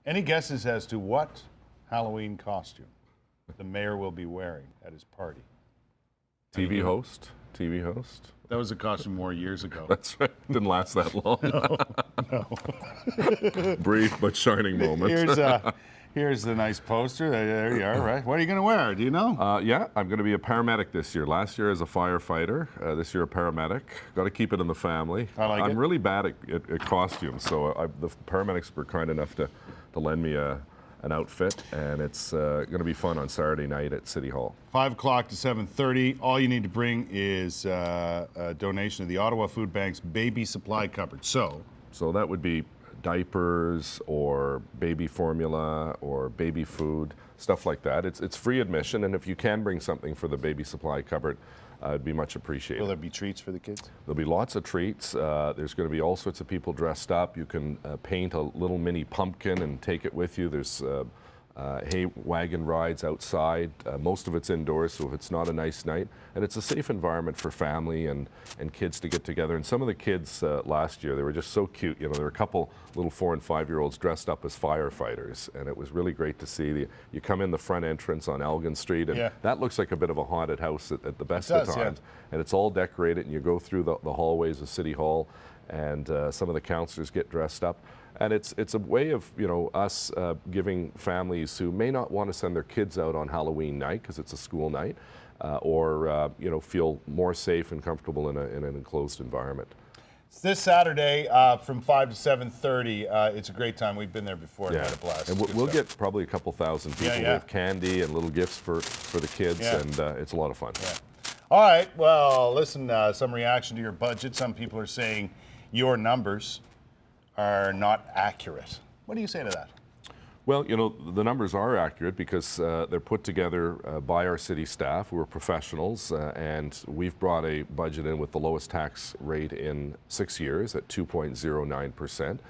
Any guesses as to what Halloween costume the mayor will be wearing at his party? TV host? TV host? That was a costume more years ago. That's right. Didn't last that long. No. Brief but shining moment. Here's the nice poster. There you are, right? What are you going to wear? Do you know? Yeah, I'm going to be a paramedic this year. Last year as a firefighter, this year a paramedic. Got to keep it in the family. I'm really bad at costumes, so the paramedics were kind enough to lend me an outfit, and it's going to be fun on Saturday night at City Hall. 5 o'clock to 7:30. All you need to bring is a donation to the Ottawa Food Bank's baby supply cupboard. So that would be diapers or baby formula or baby food, stuff like that. It's free admission, and if you can bring something for the baby supply cupboard, it'd be much appreciated. Will there be treats for the kids? There'll be lots of treats. There's going to be all sorts of people dressed up. You can paint a little mini pumpkin and take it with you. There's hay wagon rides outside. Most of it's indoors, so if it's not a nice night. And it's a safe environment for family and kids to get together. And some of the kids last year, they were just so cute. You know, there were a couple little 4- and 5-year-olds dressed up as firefighters. And it was really great to see. You come in the front entrance on Elgin Street, and that looks like a bit of a haunted house at the best of times. Yeah. And it's all decorated, and you go through the hallways of City Hall, and some of the councillors get dressed up. And it's a way of, you know, us giving families who may not want to send their kids out on Halloween night because it's a school night, or you know, feel more safe and comfortable in an enclosed environment. It's this Saturday from 5 to 7:30. It's a great time. We've been there before and had a blast. And we'll get probably a couple thousand people. We have candy and little gifts for the kids, and it's a lot of fun. All right. Well, listen, some reaction to your budget. Some people are saying your numbers are not accurate. What do you say to that? Well, you know, the numbers are accurate because they're put together by our city staff who are professionals, and we've brought a budget in with the lowest tax rate in 6 years at 2.09%.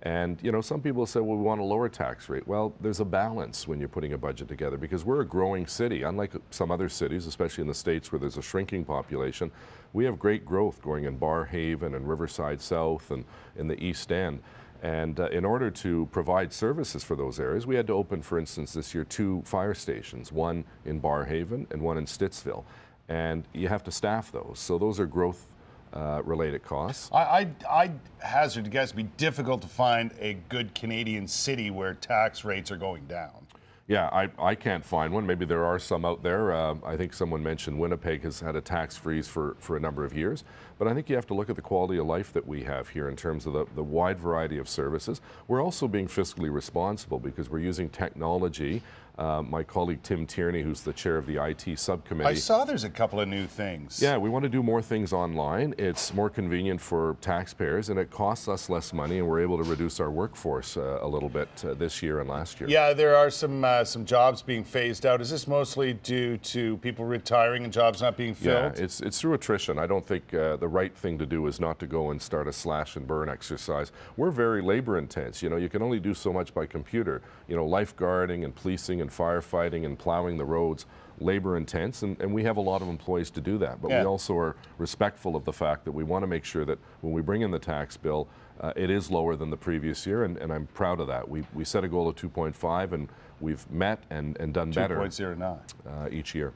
And, you know, some people say, well, we want a lower tax rate. Well, there's a balance when you're putting a budget together because we're a growing city. Unlike some other cities, especially in the States where there's a shrinking population, we have great growth going in Barrhaven and Riverside South and in the East End. And in order to provide services for those areas, we had to open, for instance, this year 2 fire stations, one in Barrhaven and one in Stittsville. And you have to staff those. So those are growth related costs. I hazard to guess it'd be difficult to find a good Canadian city where tax rates are going down. Yeah, I can't find one. Maybe there are some out there. I think someone mentioned Winnipeg has had a tax freeze for a number of years. But I think you have to look at the quality of life that we have here in terms of the wide variety of services. We're also being fiscally responsible because we're using technology. My colleague Tim Tierney, who's the chair of the IT subcommittee. I saw there's a couple of new things. Yeah, we want to do more things online. It's more convenient for taxpayers, and it costs us less money, and we're able to reduce our workforce a little bit this year and last year. Yeah, there are some jobs being phased out. Is this mostly due to people retiring and jobs not being filled? Yeah, it's through attrition. I don't think the right thing to do is not to go and start a slash and burn exercise. We're very labor intense. You know, you can only do so much by computer. You know, lifeguarding and policing and firefighting and plowing the roads, labor intense, and we have a lot of employees to do that. But we also are respectful of the fact that we want to make sure that when we bring in the tax bill, it is lower than the previous year, and I'm proud of that. We set a goal of 2.5, and we've met and done better 2.09 each year.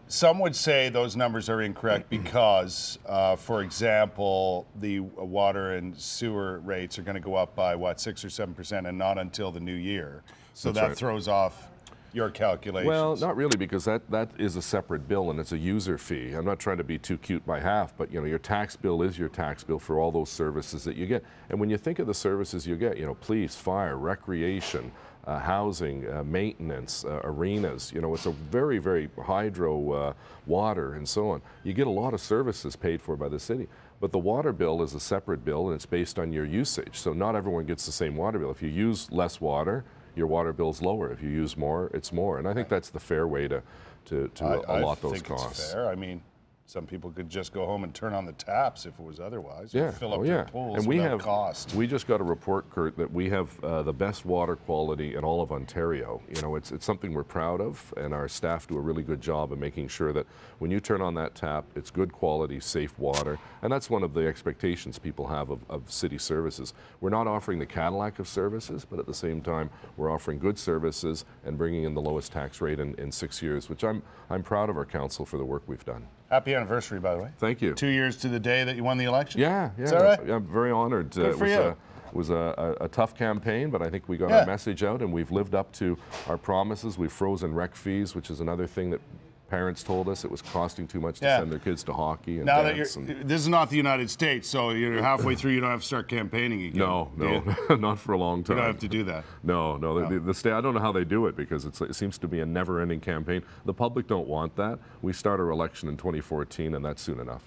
Some would say those numbers are incorrect because, for example, the water and sewer rates are going to go up by, what, 6 or 7%, and not until the new year. So that throws off your calculations. Well, not really, because that is a separate bill and it's a user fee. I'm not trying to be too cute by half, but you know, your tax bill is your tax bill for all those services that you get. And when you think of the services you get, you know, police, fire, recreation, housing, maintenance, arenas, you know, it's a very, very hydro, water and so on. You get a lot of services paid for by the city. But the water bill is a separate bill and it's based on your usage. So not everyone gets the same water bill. If you use less water, your water bill's lower. If you use more, it's more. And I think that's the fair way to allot those costs. It's fair. I mean, Some people could just go home and turn on the taps if it was otherwise. Yeah, Fill up their pools without cost. We just got a report, Kurt, that we have the best water quality in all of Ontario. You know, it's something we're proud of, and our staff do a really good job of making sure that when you turn on that tap, it's good quality, safe water, and that's one of the expectations people have of city services. We're not offering the Cadillac of services, but at the same time, we're offering good services and bringing in the lowest tax rate in 6 years, which I'm proud of our council for the work we've done. Happy anniversary, by the way. Thank you. 2 years to the day that you won the election? Yeah. Is that right? I'm very honored. Good for you. It was a tough campaign, but I think we got our message out, and we've lived up to our promises. We've frozen rec fees, which is another thing that parents told us it was costing too much to send their kids to hockey and now dance. This is not the United States, so you're halfway through, you don't have to start campaigning again. No, not for a long time. You don't have to do that. No. The state, I don't know how they do it, because it seems to be a never-ending campaign. The public don't want that. We start our election in 2014, and that's soon enough.